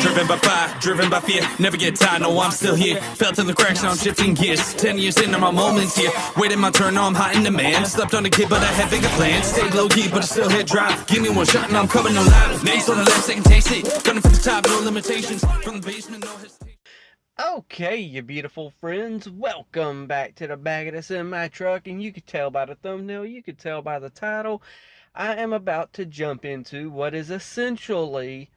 Driven by fire, driven by fear, never get tired, no I'm still here. Felt in the cracks, now I'm shifting gears. 10 years in, my moments here. Waiting my turn, now I'm hot in demand. Slept on a kid, but I had bigger plans. Stayed low key, but I still hit drive. Give me one shot and I'm coming alive. Names on the left, second taste it. Gunning for the top, no limitations. From the basement, no hesitation. Okay, you beautiful friends, welcome back to the bag of this in my truck, and you could tell by the thumbnail, you could tell by the title, I am about to jump into what is essentially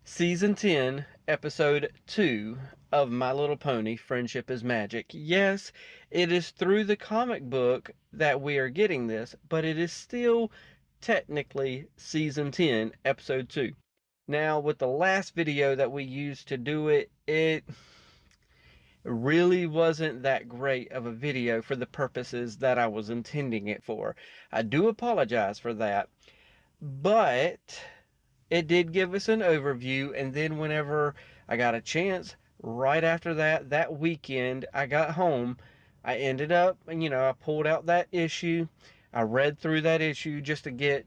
Season 10, Episode 2 of My Little Pony, Friendship is Magic. Yes, it is through the comic book that we are getting this, but it is still technically Season 10, Episode 2. Now, with the last video that we used to do it, it really wasn't that great of a video for the purposes that I was intending it for. I do apologize for that, but it did give us an overview, and then whenever I got a chance, right after that weekend, I got home, I ended up, I pulled out that issue, I read through that issue just to get,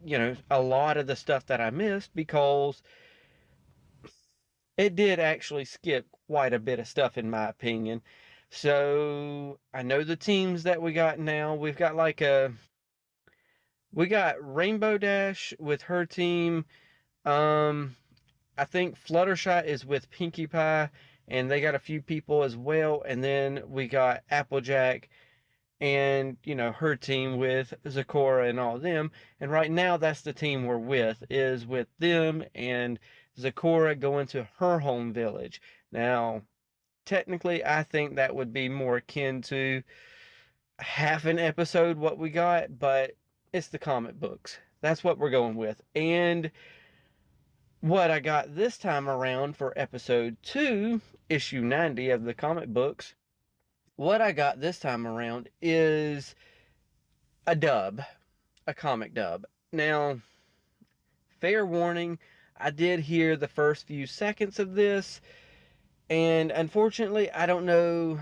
a lot of the stuff that I missed, because it did actually skip quite a bit of stuff in my opinion. So I know the teams that we got now. We got Rainbow Dash with her team. I think Fluttershy is with Pinkie Pie, and they got a few people as well. And then we got Applejack and, her team with Zecora and all of them. And right now that's the team we're with, is with them and Zecora going to her home village. Now, technically, I think that would be more akin to half an episode what we got, but it's the comic books. That's what we're going with. And what I got this time around for episode 2, issue 90 of the comic books, what I got this time around is a dub, a comic dub. Now, fair warning, I did hear the first few seconds of this, and unfortunately, I don't know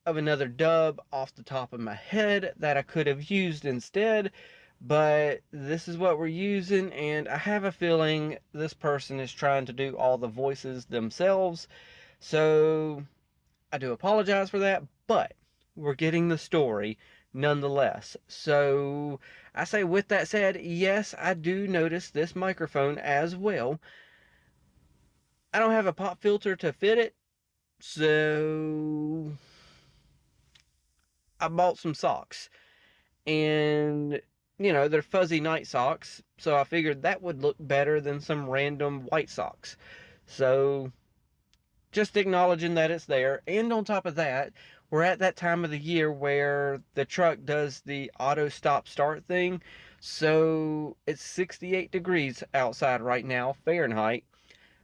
of another dub off the top of my head that I could have used instead, but this is what we're using, and I have a feeling this person is trying to do all the voices themselves, so I do apologize for that, but we're getting the story nonetheless. So I say, with that said, yes, I do notice this microphone as well. I don't have a pop filter to fit it, so I bought some socks, and they're fuzzy night socks, so I figured that would look better than some random white socks. So just acknowledging that it's there. And on top of that, we're at that time of the year where the truck does the auto stop start thing. So it's 68 degrees outside right now, Fahrenheit.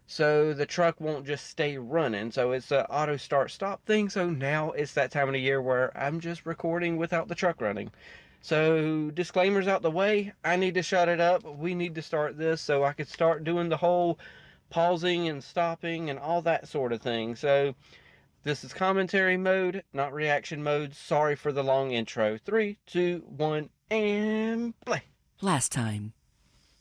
So the truck won't just stay running. So it's an auto start stop thing. So now it's that time of the year where I'm just recording without the truck running. So disclaimers out the way. I need to shut it up. We need to start this so I could start doing the whole pausing and stopping and all that sort of thing. So this is commentary mode, not reaction mode. Sorry for the long intro. 3, 2, 1, and play. Last time.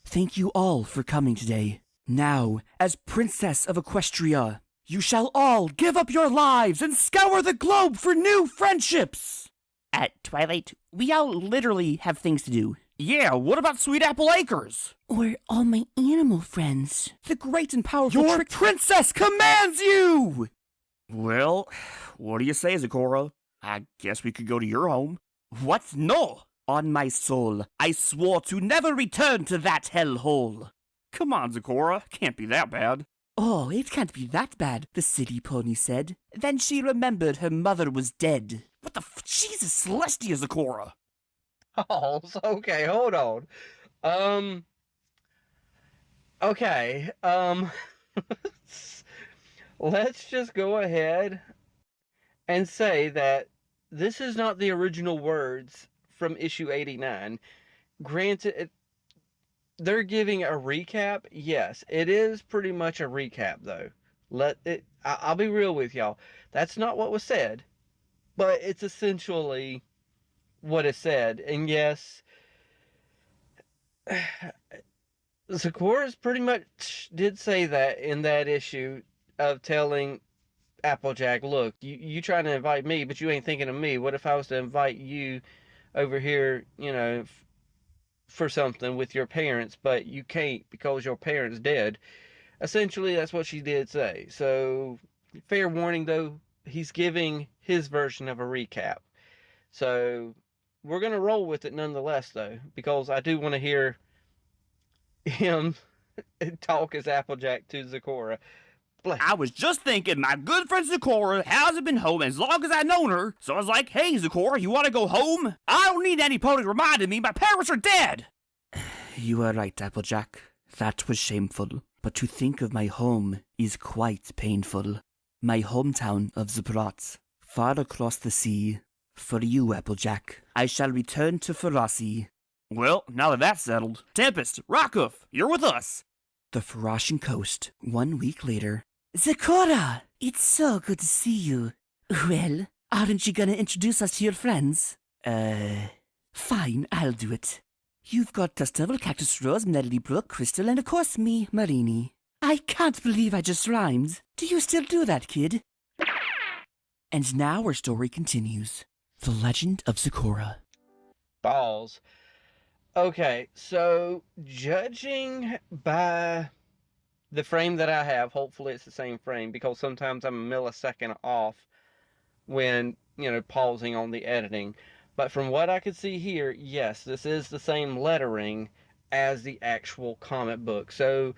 Thank you all for coming today. Now, as Princess of Equestria, you shall all give up your lives and scour the globe for new friendships! At Twilight, we all literally have things to do. Yeah, what about Sweet Apple Acres? Or all my animal friends. The great and powerful Your princess commands you! Well, what do you say, Zecora? I guess we could go to your home. What? No! On my soul, I swore to never return to that hellhole. Come on, Zecora. Can't be that bad. Oh, it can't be that bad, the city pony said. Then she remembered her mother was dead. What the Jesus Celestia, Zecora? Oh, okay, hold on. Okay, let's just go ahead and say that this is not the original words from issue 89. Granted, they're giving a recap. Yes, it is pretty much a recap, though. I'll be real with y'all. That's not what was said, but it's essentially what is said. And yes, Zecora's pretty much did say that in that issue. of telling Applejack, look, you trying to invite me, but you ain't thinking of me. What if I was to invite you over here, for something with your parents, but you can't because your parents dead? Essentially, that's what she did say. So, fair warning though, he's giving his version of a recap. So, we're going to roll with it nonetheless though, because I do want to hear him talk as Applejack to Zecora. I was just thinking, my good friend Zecora hasn't been home as long as I've known her, so I was like, hey Zecora, you want to go home? I don't need anybody reminding me my parents are dead! You are right, Applejack. That was shameful. But to think of my home is quite painful. My hometown of Zebrat, far across the sea. For you, Applejack, I shall return to Ferasi. Well, now that that's settled, Tempest, Rockuff, you're with us. The Ferasian coast, 1 week later. Zecora! It's so good to see you. Well, aren't you gonna introduce us to your friends? Fine, I'll do it. You've got Dust Devil, Cactus Rose, Medley Brook, Crystal, and of course me, Marini. I can't believe I just rhymed. Do you still do that, kid? And now our story continues. The Legend of Zecora. Balls. Okay, so judging by the frame that I have, hopefully it's the same frame, because sometimes I'm a millisecond off when, pausing on the editing. But from what I could see here, yes, this is the same lettering as the actual comic book. So,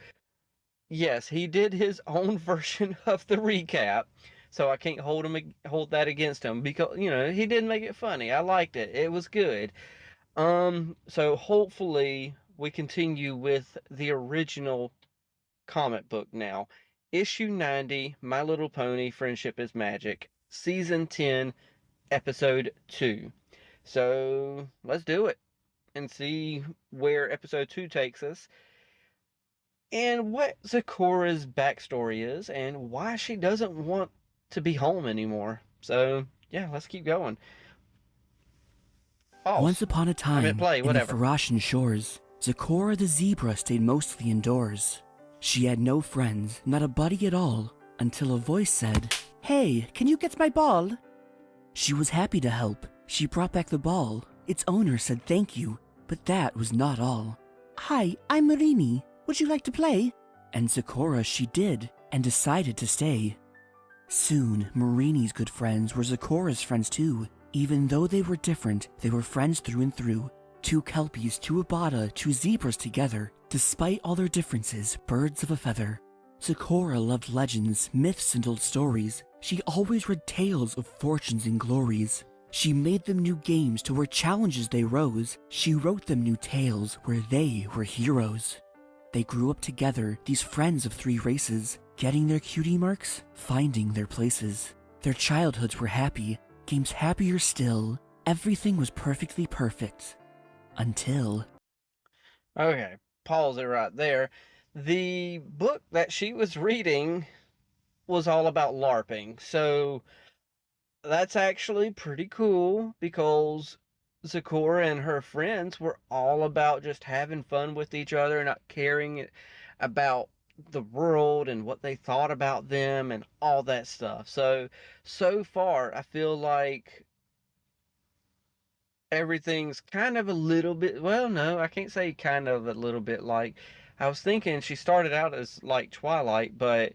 yes, he did his own version of the recap. So I can't hold that against him because, he did make it funny. I liked it. It was good. So hopefully we continue with the original comic book now. Issue 90, My Little Pony, Friendship is Magic. Season 10, Episode 2. So let's do it and see where episode 2 takes us and what Zecora's backstory is and why she doesn't want to be home anymore. So yeah, let's keep going. Oh, Once upon a time, in in the whatever. Ferasian shores, Zecora the zebra stayed mostly indoors. She had no friends, not a buddy at all, until a voice said, "Hey, can you get my ball?" She was happy to help. She brought back the ball. Its owner said thank you, but that was not all. "Hi, I'm Marini. Would you like to play?" And Zecora she did, and decided to stay. Soon, Marini's good friends were Zecora's friends too. Even though they were different, they were friends through and through. 2 Kelpies, 2 Abata, 2 zebras together. Despite all their differences, birds of a feather. Zecora loved legends, myths, and old stories. She always read tales of fortunes and glories. She made them new games to where challenges they rose. She wrote them new tales where they were heroes. They grew up together, these friends of 3 races, getting their cutie marks, finding their places. Their childhoods were happy, games happier still. Everything was perfectly perfect. Until... Okay, pause it right there. The book that she was reading was all about LARPing. So that's actually pretty cool because Zecora and her friends were all about just having fun with each other, not caring about the world and what they thought about them and all that stuff. So far, I feel like everything's kind of a little bit, well, no, I can't say kind of a little bit like, I was thinking she started out as like Twilight, but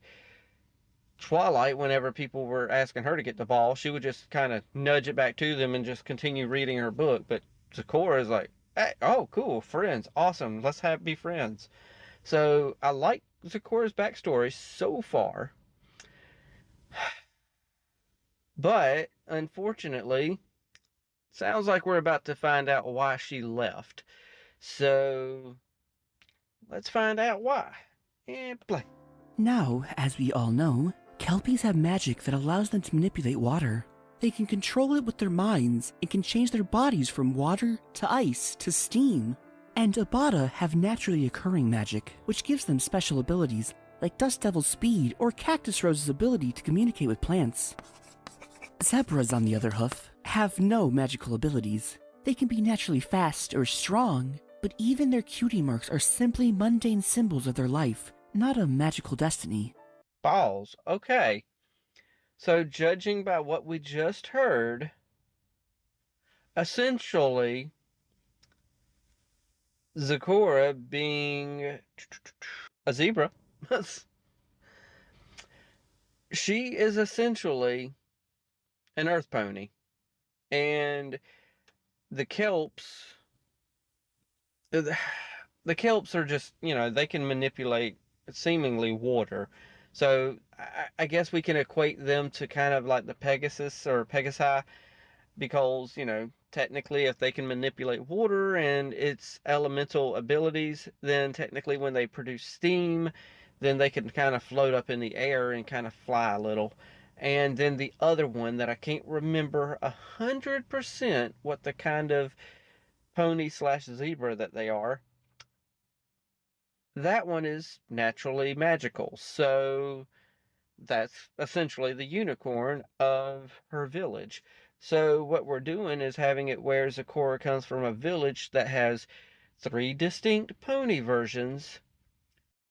Twilight, whenever people were asking her to get the ball, she would just kind of nudge it back to them and just continue reading her book. But Zecora is like, hey, oh, cool, friends, awesome, let's be friends. So I like Zecora's backstory so far. But, unfortunately, sounds like we're about to find out why she left. So, let's find out why. And play. Now, as we all know, Kelpies have magic that allows them to manipulate water. They can control it with their minds and can change their bodies from water to ice to steam. And Abata have naturally occurring magic, which gives them special abilities, like Dust Devil's speed or Cactus Rose's ability to communicate with plants. Zebras, on the other hoof, have no magical abilities. They can be naturally fast or strong, but even their cutie marks are simply mundane symbols of their life, not a magical destiny. Balls. Okay. So, judging by what we just heard, essentially, Zecora being a zebra, she is essentially an earth pony. And the Kelps, the Kelps are just, they can manipulate seemingly water. So I guess we can equate them to kind of like the Pegasus or Pegasi, because, technically if they can manipulate water and its elemental abilities, then technically when they produce steam, then they can kind of float up in the air and kind of fly a little. And then the other one that I can't remember 100% what the kind of pony slash zebra that they are, that one is naturally magical. So that's essentially the unicorn of her village. So what we're doing is having it where Zecora comes from a village that has 3 distinct pony versions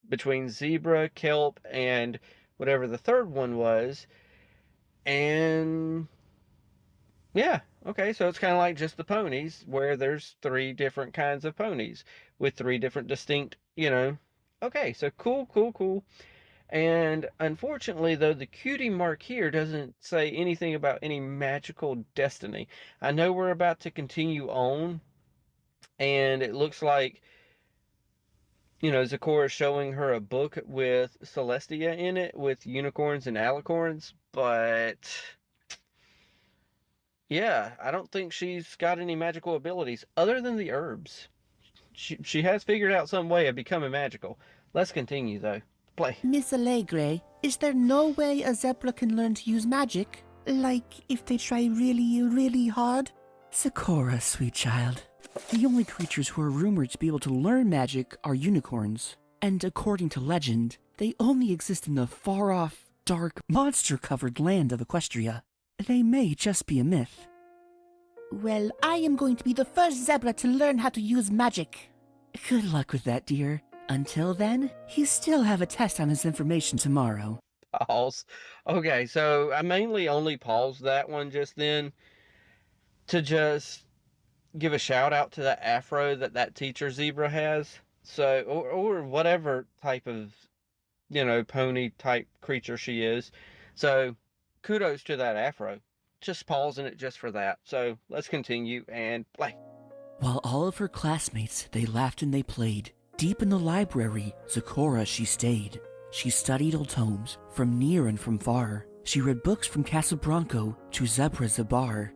between zebra, kelp, and whatever the third one was. And yeah, okay, so it's kind of like just the ponies, where there's 3 different kinds of ponies with 3 different distinct, Okay, so cool, cool, cool. And unfortunately, though, the cutie mark here doesn't say anything about any magical destiny. I know we're about to continue on, and it looks like, Zecora is showing her a book with Celestia in it, with unicorns and alicorns, but yeah, I don't think she's got any magical abilities other than the herbs. She has figured out some way of becoming magical. Let's continue, though. Play. Miss Allegre, is there no way a zebra can learn to use magic? Like, if they try really, really hard? Zecora, sweet child. The only creatures who are rumored to be able to learn magic are unicorns. And according to legend, they only exist in the far-off, dark, monster-covered land of Equestria. They may just be a myth. Well, I am going to be the first zebra to learn how to use magic. Good luck with that, dear. Until then, you still have a test on his information tomorrow. Pause. Okay, so I mainly only paused that one just then to just give a shout out to the afro that teacher zebra has. So, or whatever type of, pony type creature she is. So, kudos to that afro. Just pausing it just for that. So, let's continue and play. While all of her classmates, they laughed and they played. Deep in the library, Zecora she stayed. She studied old tomes, from near and from far. She read books from Casablanco to Zebra Zabar.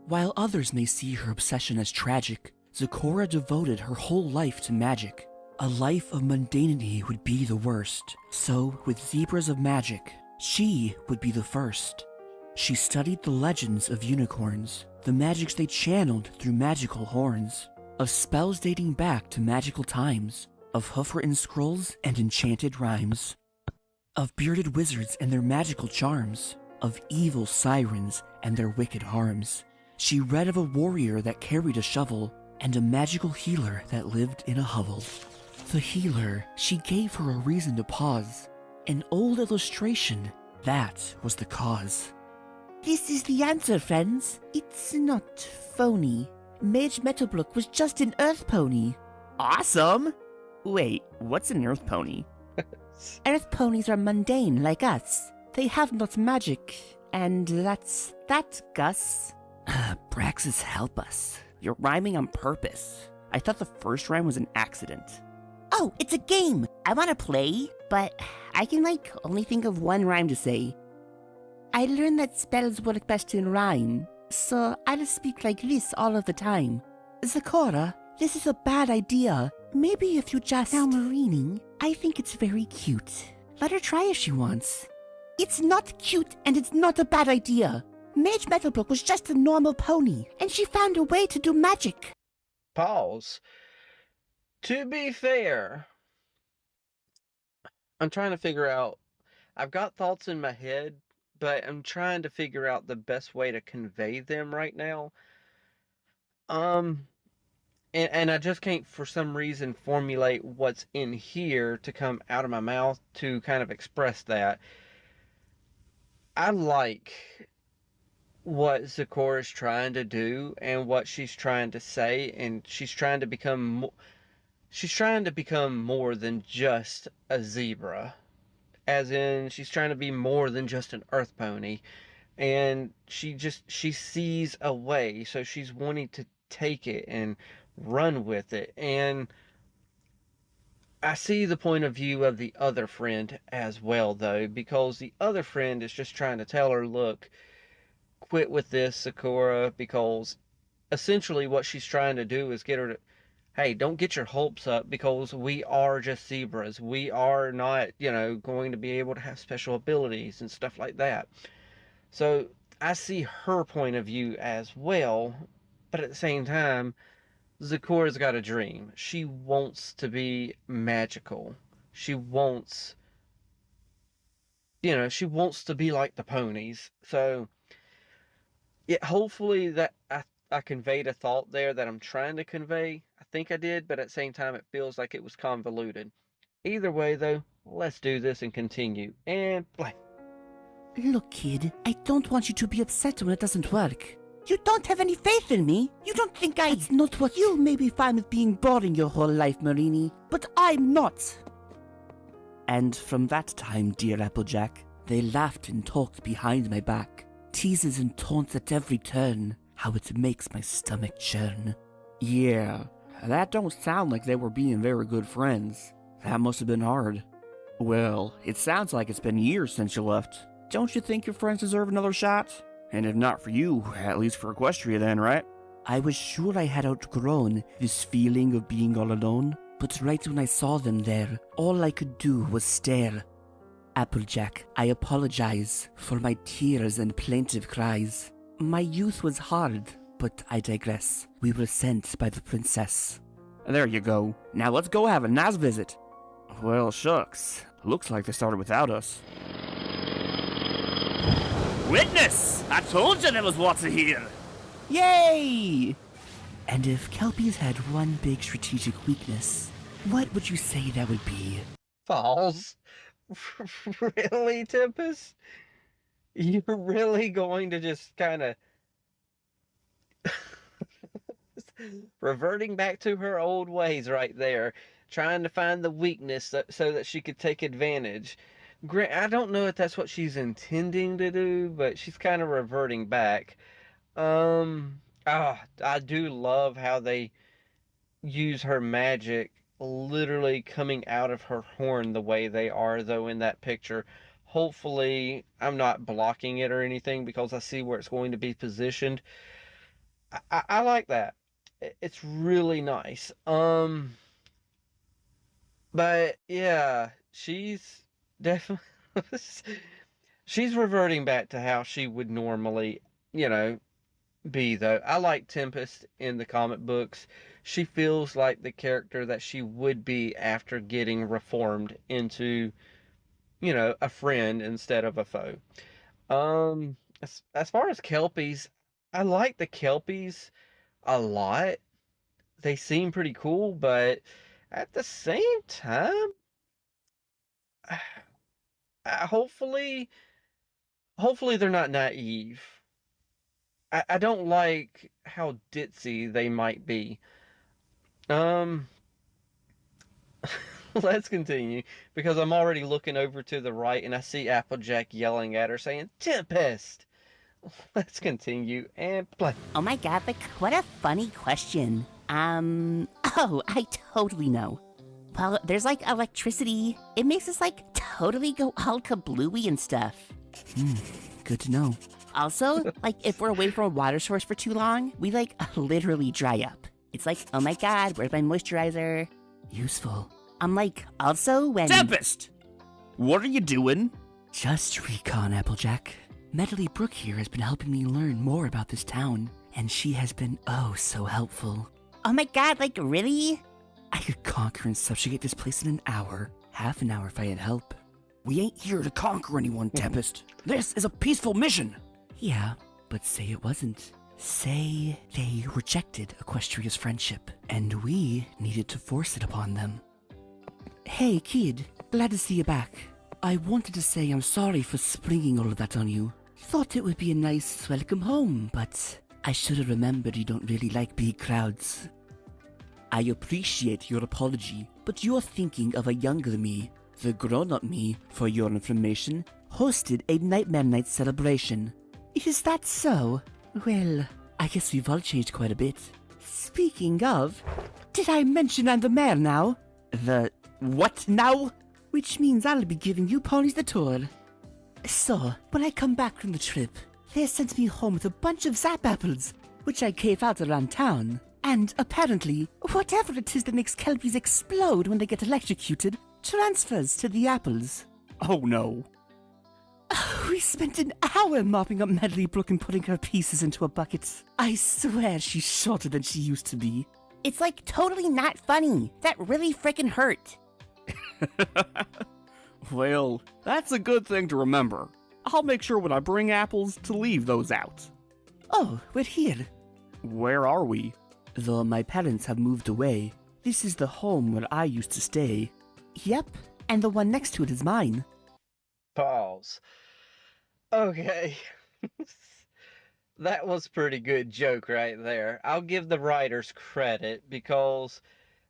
While others may see her obsession as tragic, Zecora devoted her whole life to magic. A life of mundanity would be the worst. So, with zebras of magic, she would be the first. She studied the legends of unicorns, the magics they channeled through magical horns, of spells dating back to magical times, of hoof-written scrolls and enchanted rhymes, of bearded wizards and their magical charms, of evil sirens and their wicked harms. She read of a warrior that carried a shovel, and a magical healer that lived in a hovel. The healer, she gave her a reason to pause. An old illustration, that was the cause. This is the answer, friends. It's not phony. Mage Metalbrook was just an earth pony. Awesome! Wait, what's an earth pony? Earth ponies are mundane like us. They have not magic, and that's that, Gus. Braxis, help us. You're rhyming on purpose. I thought the first rhyme was an accident. Oh, it's a game! I wanna play, but I can, only think of one rhyme to say. I learned that spells work best in rhyme, so I'll speak like this all of the time. Zecora, this is a bad idea. Maybe if you just... Now, Marining, I think it's very cute. Let her try if she wants. It's not cute, and it's not a bad idea. Mage Metalbrook was just a normal pony, and she found a way to do magic. Pause. To be fair, I'm trying to figure out... I've got thoughts in my head, but I'm trying to figure out the best way to convey them right now. And I just can't, for some reason, formulate what's in here to come out of my mouth to kind of express that. I like what Zecora is trying to do and what she's trying to say, and she's trying to become more than just a zebra. As in, she's trying to be more than just an earth pony. And she sees a way, so she's wanting to take it and run with it. And I see the point of view of the other friend as well, though, because the other friend is just trying to tell her, look, quit with this, Zecora, because essentially what she's trying to do is get her to, hey, don't get your hopes up, because we are just zebras. We are not, going to be able to have special abilities and stuff like that. So I see her point of view as well, but at the same time, Zecora's got a dream. She wants to be magical. She wants, she wants to be like the ponies. So, yeah, hopefully that I conveyed a thought there that I'm trying to convey. I think I did, but at the same time, it feels like it was convoluted. Either way, though, let's do this and continue. And play. Look, kid, I don't want you to be upset when it doesn't work. You don't have any faith in me. You don't think It's not what you may be fine with being boring your whole life, Marini, but I'm not. And from that time, dear Applejack, they laughed and talked behind my back, teases and taunts at every turn, how it makes my stomach churn. Yeah, that don't sound like they were being very good friends. That must have been hard. Well, it sounds like it's been years since you left. Don't you think your friends deserve another shot? And if not for you, at least for Equestria then, right? I was sure I had outgrown this feeling of being all alone, but right when I saw them there, all I could do was stare. Applejack, I apologize for my tears and plaintive cries. My youth was hard, but I digress. We were sent by the princess. There you go. Now let's go have a nice visit. Well, shucks. Looks like they started without us. Witness! I told you there was water here! Yay! And if Kelpies had one big strategic weakness, what would you say that would be? Falls? Really, Tempest? You're really going to just kind of reverting back to her old ways right there, trying to find the weakness so that she could take advantage. I don't know if that's what she's intending to do, but she's kind of reverting back. I do love how they use her magic literally coming out of her horn the way they are, though, in that picture. Hopefully, I'm not blocking it or anything because I see where it's going to be positioned. I like that. It's really nice. But yeah, she's definitely she's reverting back to how she would normally, be, though. I like Tempest in the comic books. She feels like the character that she would be after getting reformed into, a friend instead of a foe. As far as Kelpies, I like the Kelpies a lot. They seem pretty cool, but at the same time, hopefully they're not naive. I don't like how ditzy they might be. Let's continue, because I'm already looking over to the right and I see Applejack yelling at her saying, Tempest! Let's continue and play. Oh my god, like, what a funny question. Oh, I totally know. Well, there's like electricity. It makes us like totally go all kablooey and stuff. Good to know. Also, like, if we're away from a water source for too long, we like literally dry up. It's like, oh my god, where's my moisturizer? Useful. I'm like, also when... Tempest! What are you doing? Just recon, Applejack. Medley Brooke here has been helping me learn more about this town, and she has been oh so helpful. Oh my god, like, really? I could conquer and subjugate this place in an hour. Half an hour if I had help. We ain't here to conquer anyone, Tempest. This is a peaceful mission. Yeah, but say it wasn't. Say they rejected Equestria's friendship, and we needed to force it upon them. Hey, kid. Glad to see you back. I wanted to say I'm sorry for springing all of that on you. Thought it would be a nice welcome home, but I should have remembered you don't really like big crowds. I appreciate your apology, but you're thinking of a younger me. The grown-up me, for your information, hosted a Nightmare Night celebration. Is that so? Well, I guess we've all changed quite a bit. Speaking of, did I mention I'm the mayor now? The what now? Which means I'll be giving you ponies the tour. So, when I come back from the trip, they sent me home with a bunch of zap apples, which I gave out around town. And apparently, whatever it is that makes Kelpies explode when they get electrocuted transfers to the apples. Oh no. We spent an hour mopping up Medley-Brook and putting her pieces into a bucket. I swear she's shorter than she used to be. It's like totally not funny. That really frickin' hurt. Well, that's a good thing to remember. I'll make sure when I bring apples to leave those out. Oh, we're here. Where are we? Though my parents have moved away, this is the home where I used to stay. Yep, and the one next to it is mine. Pause. Okay. That was a pretty good joke right there. I'll give the writers credit because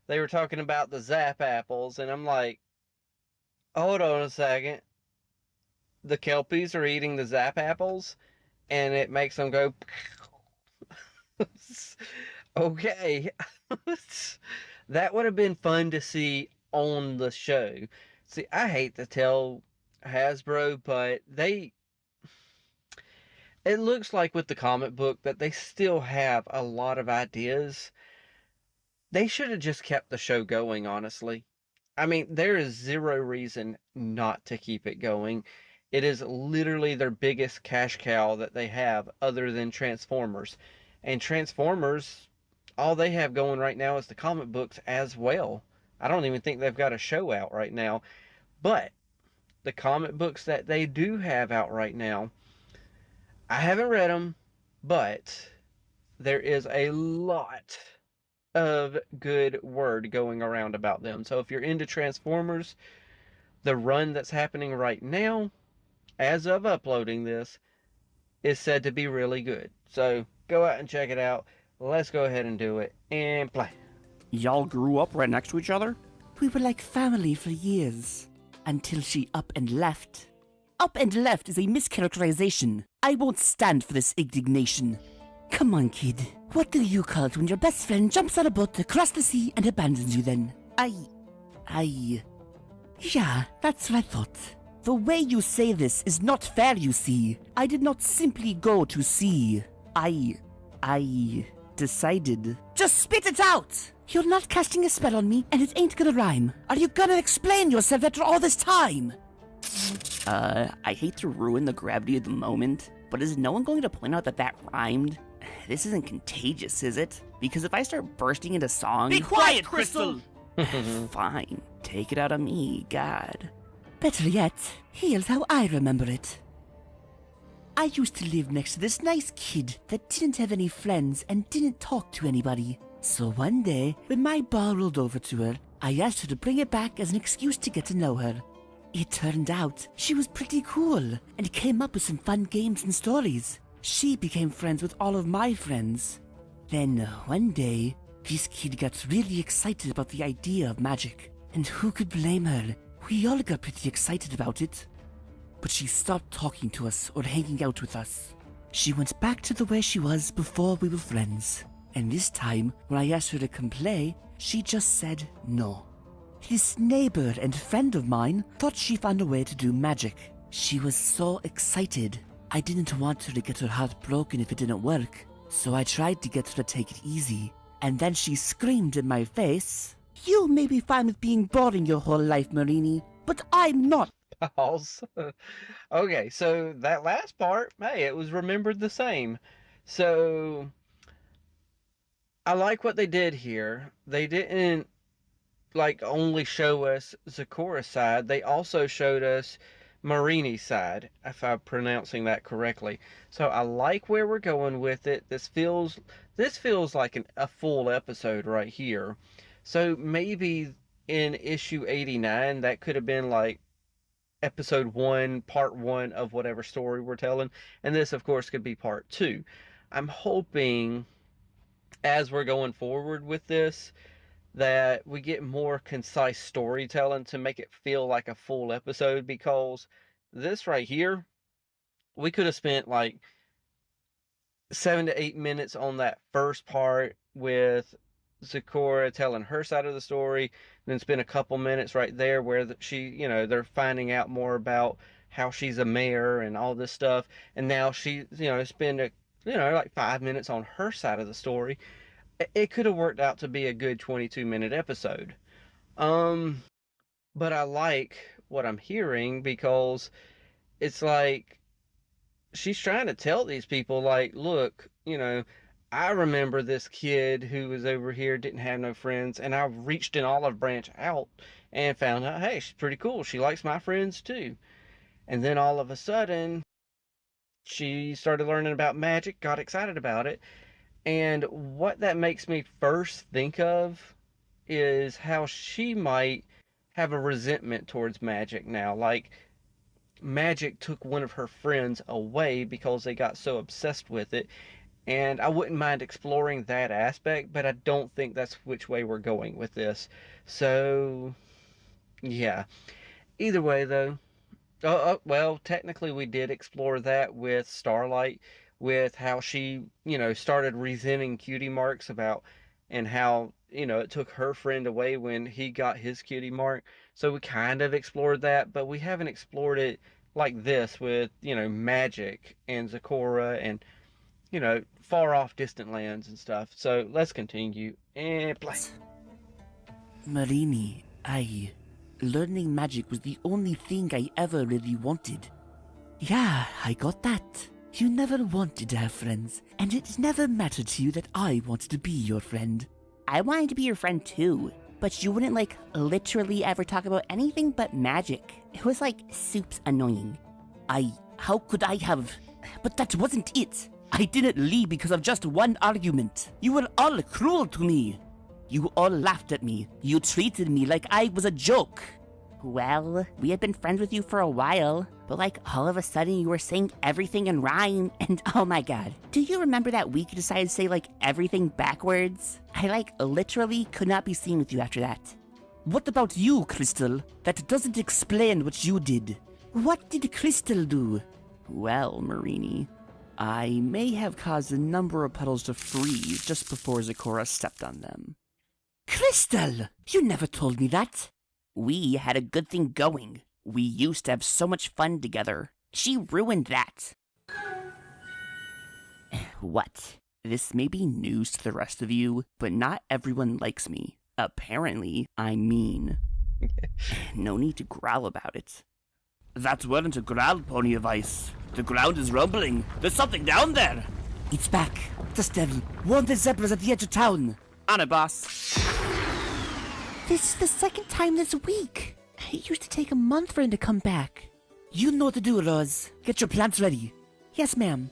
they were talking about the zap apples, and I'm like, hold on a second. The Kelpies are eating the zap apples, and it makes them go. Okay. That would have been fun to see on the show. See, I hate to tell Hasbro, but it looks like with the comic book that they still have a lot of ideas. They should have just kept the show going, honestly. I mean, there is zero reason not to keep it going. It is literally their biggest cash cow that they have other than Transformers. And Transformers, all they have going right now is the comic books as well. I don't even think they've got a show out right now. But the comic books that they do have out right now, I haven't read them, but there is a lot of good word going around about them. So if you're into Transformers, the run that's happening right now, as of uploading this, is said to be really good. So go out and check it out. Let's go ahead and do it and play. Y'all grew up right next to each other? We were like family for years. Until she up and left. Up and left is a mischaracterization. I won't stand for this indignation. Come on, kid. What do you call it when your best friend jumps on a boat across the sea and abandons you then? Yeah, that's what I thought. The way you say this is not fair, you see. I did not simply go to sea. I decided. Just spit it out! You're not casting a spell on me, and it ain't gonna rhyme. Are you gonna explain yourself after all this time? I hate to ruin the gravity of the moment, but is no one going to point out that that rhymed? This isn't contagious, is it? Because if I start bursting into song... Be quiet, Crystal! Fine. Take it out of me, God. Better yet, here's how I remember it. I used to live next to this nice kid that didn't have any friends and didn't talk to anybody. So one day, when my ball rolled over to her, I asked her to bring it back as an excuse to get to know her. It turned out she was pretty cool and came up with some fun games and stories. She became friends with all of my friends. Then one day, this kid got really excited about the idea of magic. And who could blame her? We all got pretty excited about it. But she stopped talking to us or hanging out with us. She went back to the way she was before we were friends. And this time, when I asked her to come play, she just said no. This neighbor and friend of mine thought she found a way to do magic. She was so excited. I didn't want her to get her heart broken if it didn't work. So I tried to get her to take it easy. And then she screamed in my face, "You may be fine with being boring your whole life, Marini, but I'm not." Pause. Okay, so that last part, hey, it was remembered the same. So I like what they did here. They didn't like only show us Zecora's side. They also showed us Marini's side, if I'm pronouncing that correctly. So I like where we're going with it. This feels like a full episode right here. So maybe in issue 89, that could have been like episode 1, part 1 of whatever story we're telling. And this, of course, could be part 2. I'm hoping, as we're going forward with this, that we get more concise storytelling to make it feel like a full episode, because this right here, we could have spent like 7 to 8 minutes on that first part with Zecora telling her side of the story, then spend a couple minutes right there where they're finding out more about how she's a mayor and all this stuff, and now spend like 5 minutes on her side of the story. It could have worked out to be a good 22-minute episode. But I like what I'm hearing, because it's like she's trying to tell these people, like, look, I remember this kid who was over here, didn't have no friends, and I reached an olive branch out and found out, hey, she's pretty cool. She likes my friends too. And then all of a sudden, she started learning about magic, got excited about it. And what that makes me first think of is how she might have a resentment towards magic now. Like, magic took one of her friends away because they got so obsessed with it. And I wouldn't mind exploring that aspect, but I don't think that's which way we're going with this. So, yeah. Either way, though. Well, technically we did explore that with Starlight, with how she, started resenting Cutie Marks and how, it took her friend away when he got his Cutie Mark. So we kind of explored that, but we haven't explored it like this with, magic and Zecora and, far off distant lands and stuff. So let's continue and play. Marini, learning magic was the only thing I ever really wanted. Yeah, I got that. You never wanted to have friends, and it never mattered to you that I wanted to be your friend. I wanted to be your friend too, but you wouldn't literally ever talk about anything but magic. It was soups annoying. How could I have? But that wasn't it. I didn't leave because of just one argument. You were all cruel to me. You all laughed at me. You treated me like I was a joke. Well, we had been friends with you for a while, but all of a sudden you were saying everything in rhyme, and oh my god. Do you remember that week you decided to say everything backwards? I literally could not be seen with you after that. What about you, Crystal? That doesn't explain what you did. What did Crystal do? Well, Marini, I may have caused a number of puddles to freeze just before Zecora stepped on them. Crystal! You never told me that. we had a good thing going. We used to have so much fun together. She ruined that. What? This may be news to the rest of you, but not everyone likes me. Apparently, I'm mean. No need to growl about it. That weren't a growl, Pony of Ice. The ground is rumbling. There's something down there. It's back. The devil. Warn the zebras at the edge of town. On it, boss. This is the second time this week. It used to take a month for him to come back. You know what to do, Rose. Get your plants ready. Yes, ma'am.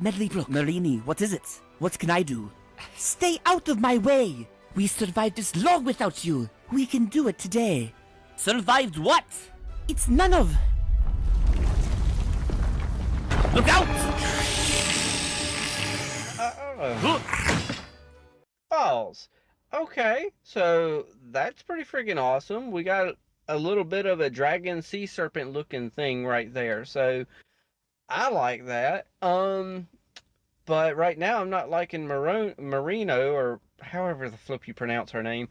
Medleybrook. Marini, what is it? What can I do? Stay out of my way! We survived this long without you. We can do it today. Survived what? It's none of... Look out! Balls. Okay, so that's pretty freaking awesome. We got a little bit of a dragon sea serpent looking thing right there, so I like that. But right now I'm not liking Marino, or however the flip you pronounce her name.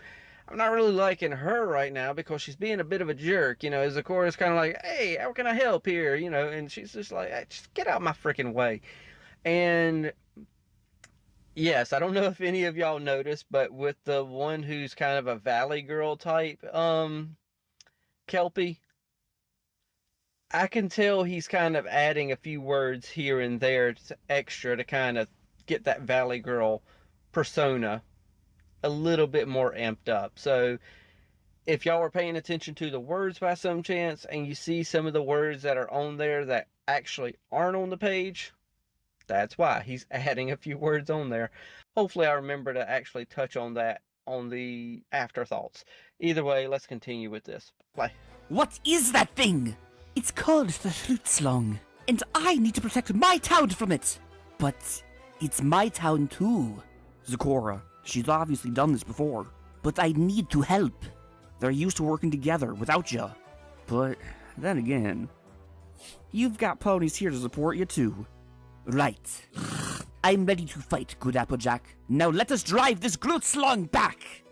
I'm not really liking her right now because she's being a bit of a jerk. You know, Zecora's kind of like, hey, how can I help here? You know, and she's just like, hey, just get out of my freaking way. And yes, I don't know if any of y'all noticed, but with the one who's kind of a valley girl type, Kelpie, I can tell he's kind of adding a few words here and there extra to kind of get that valley girl persona a little bit more amped up. So if y'all are paying attention to the words by some chance and you see some of the words that are on there that actually aren't on the page, that's why he's adding a few words on there. Hopefully I remember to actually touch on that on the afterthoughts. Either way, let's continue with this. Play. What is that thing? It's called the Fruitslong, and I need to protect my town from it. But it's my town too. Zecora, she's obviously done this before, but I need to help. They're used to working together without ya. But then again, you've got ponies here to support you too. Right. I'm ready to fight, good Applejack. Now let us drive this Fruitslong back.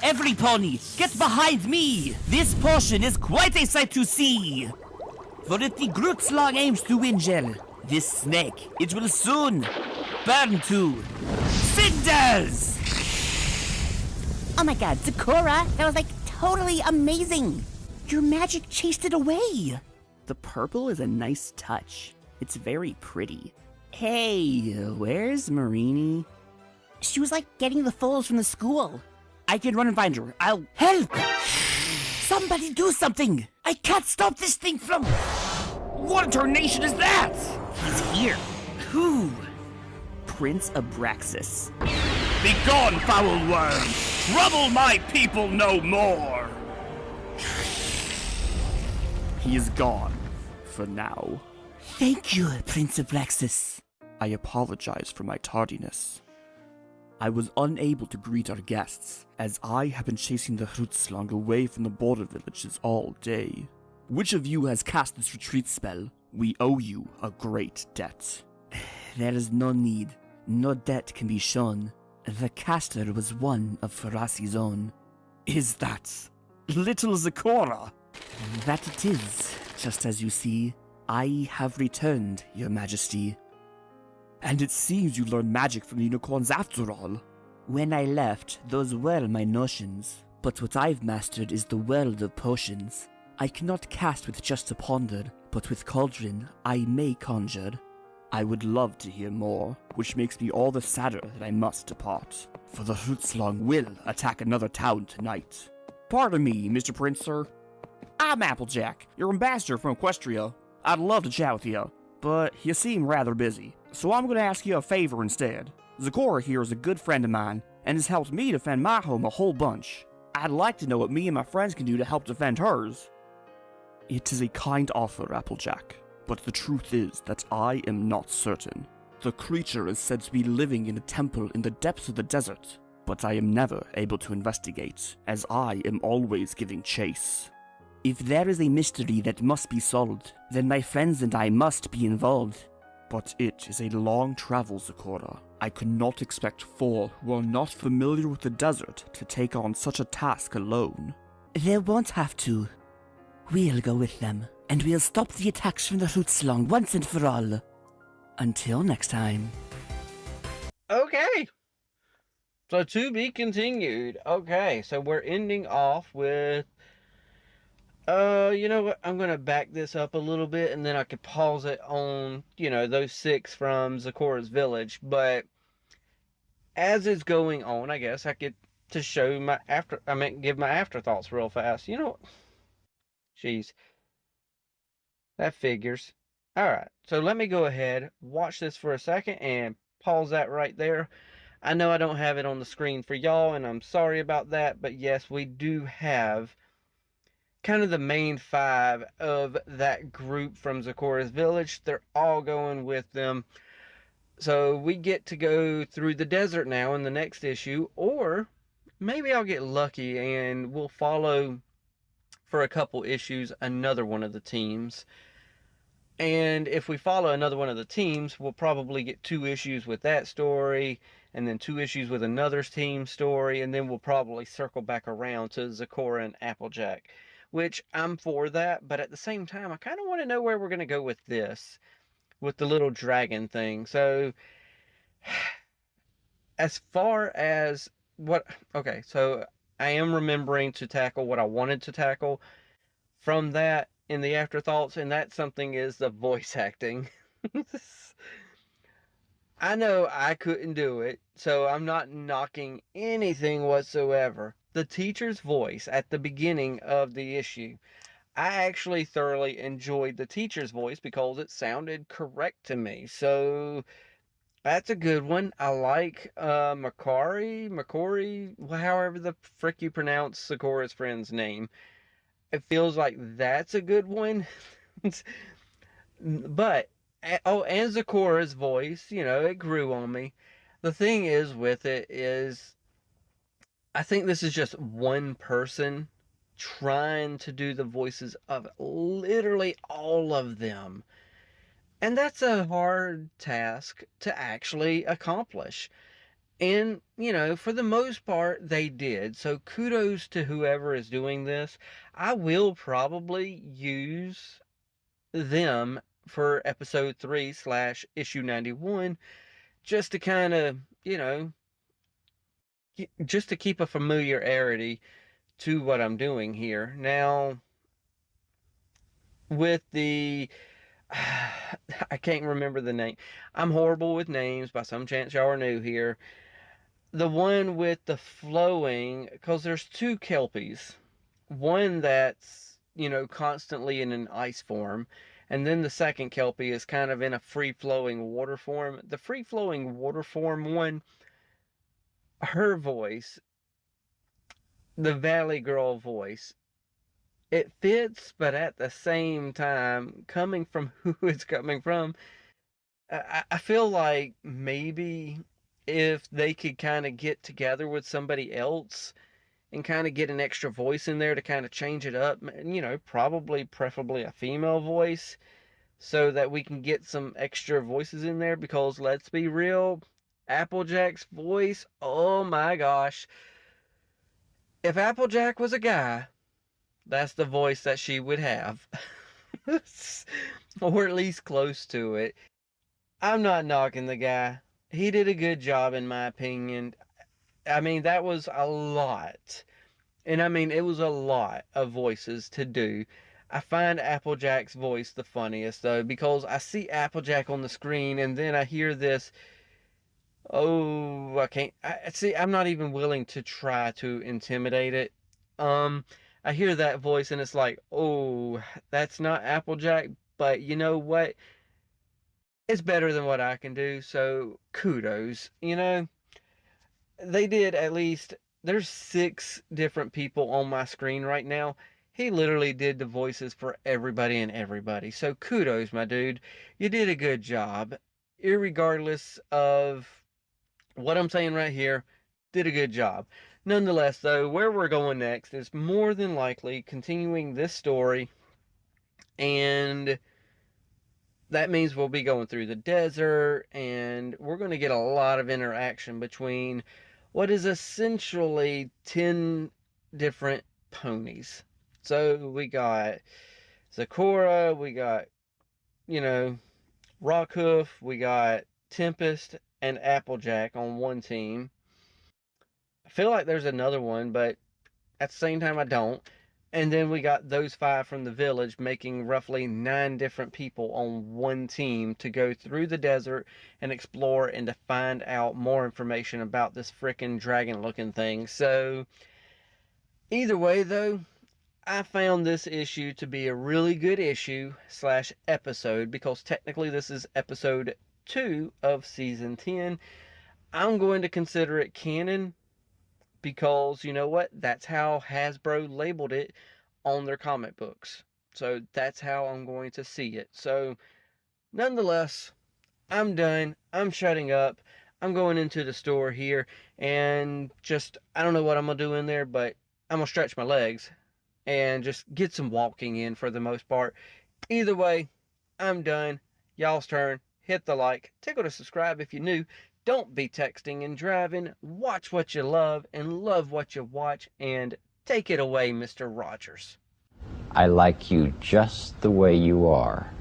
Every pony, get behind me! This portion is quite a sight to see! For if the Fruitslong aims to win, Gel, this snake, it will soon burn to cinders! Oh my god, Zecora, that was like totally amazing! Your magic chased it away! The purple is a nice touch. It's very pretty. Hey, where's Marini? She was like getting the foals from the school. I can run and find her. I'll help! Somebody do something! I can't stop this thing from... What in tarnation is that? He's here. Who? Prince Abraxas. Begone, foul worm! Trouble my people no more! He is gone. For now. Thank you, Prince Abraxas. I apologize for my tardiness. I was unable to greet our guests, as I have been chasing the Fruitslong away from the border villages all day. Which of you has cast this retreat spell? We owe you a great debt. There is no need. No debt can be shown. The caster was one of Ferasi's own. Is that little Zecora? That it is, just as you see. I have returned, your majesty. And it seems you learned magic from the unicorns after all. When I left, those were my notions. But what I've mastered is the world of potions. I cannot cast with just a ponder, but with Cauldron, I may conjure. I would love to hear more, which makes me all the sadder that I must depart. For the Fruitslong will attack another town tonight. Pardon me, Mr. Prince, sir. I'm Applejack, your ambassador from Equestria. I'd love to chat with you, but you seem rather busy. So I'm going to ask you a favor instead. Zecora here is a good friend of mine, and has helped me defend my home a whole bunch. I'd like to know what me and my friends can do to help defend hers. It is a kind offer, Applejack, but the truth is that I am not certain. The creature is said to be living in a temple in the depths of the desert, but I am never able to investigate, as I am always giving chase. If there is a mystery that must be solved, then my friends and I must be involved. But it is a long travel, Zecora. I could not expect four who are not familiar with the desert to take on such a task alone. They won't have to. We'll go with them, and we'll stop the attacks from the Fruitslong once and for all. Until next time. Okay. So to be continued. Okay, so we're ending off with... you know what? I'm going to back this up a little bit, and then I could pause it on, those 6 from Zecora's village. But as it's going on, I guess I get to show give my afterthoughts real fast. Jeez. That figures. Alright, so let me go ahead, watch this for a second, and pause that right there. I know I don't have it on the screen for y'all, and I'm sorry about that, but yes, we do have kind of the main 5 of that group from Zecora's village. They're all going with them. So we get to go through the desert now in the next issue, or maybe I'll get lucky and we'll follow for a couple issues another one of the teams. And if we follow another one of the teams, we'll probably get 2 issues with that story, and then 2 issues with another team story, and then we'll probably circle back around to Zecora and Applejack, which I'm for that. But at the same time, I kind of want to know where we're going to go with this, with the little dragon thing. So as far as okay, so I am remembering to tackle what I wanted to tackle from that in the afterthoughts, and that something is the voice acting. I know I couldn't do it, so I'm not knocking anything whatsoever. The teacher's voice at the beginning of the issue, I actually thoroughly enjoyed the teacher's voice because it sounded correct to me. So That's a good one. I like Makari, however the frick you pronounce Zecora's friend's name. It feels like that's a good one. But, oh, and Zecora's voice, it grew on me. The thing is with it is, I think this is just one person trying to do the voices of literally all of them. And that's a hard task to actually accomplish. And, for the most part, they did. So kudos to whoever is doing this. I will probably use them for episode 3/issue 91, just to kind of, just to keep a familiarity to what I'm doing here. Now, with the I can't remember the name. I'm horrible with names. By some chance y'all are new here. The one with the flowing, because there's two Kelpies. One that's, constantly in an ice form. And then the second Kelpie is kind of in a free-flowing water form. The free-flowing water form one, her voice, the Valley Girl voice, it fits, but at the same time, coming from who it's coming from, I feel like maybe if they could kind of get together with somebody else and kind of get an extra voice in there to kind of change it up, probably preferably a female voice, so that we can get some extra voices in there, because let's be real, Applejack's voice, oh my gosh. If Applejack was a guy, that's the voice that she would have. Or at least close to it. I'm not knocking the guy. He did a good job, in my opinion. I mean, that was a lot. And I mean, it was a lot of voices to do. I find Applejack's voice the funniest, though, because I see Applejack on the screen, and then I hear this, oh, I can't, I'm not even willing to try to intimidate it. I hear that voice, and it's like, oh, that's not Applejack, but you know what? It's better than what I can do, so kudos. They did at least, there's 6 different people on my screen right now. He literally did the voices for everybody and everybody. So kudos, my dude. You did a good job. Irregardless of what I'm saying right here, did a good job. Nonetheless, though, where we're going next is more than likely continuing this story, and that means we'll be going through the desert, and we're going to get a lot of interaction between what is essentially 10 different ponies. So we got Zecora, we got, Rockhoof, we got Tempest, and Applejack on one team. I feel like there's another one, but at the same time I don't. And then we got those 5 from the village, making roughly 9 different people on one team to go through the desert and explore and to find out more information about this frickin' dragon looking thing. So either way, though, I found this issue to be a really good issue / episode, because technically this is episode 2 of season 10. I'm going to consider it canon, because you know what? That's how Hasbro labeled it on their comic books. So that's how I'm going to see it. So nonetheless, I'm done. I'm shutting up. I'm going into the store here, and I don't know what I'm going to do in there, but I'm going to stretch my legs and just get some walking in for the most part. Either way, I'm done. Y'all's turn. Hit the like. Tickle to subscribe if you're new. Don't be texting and driving. Watch what you love and love what you watch. And take it away, Mr. Rogers. I like you just the way you are.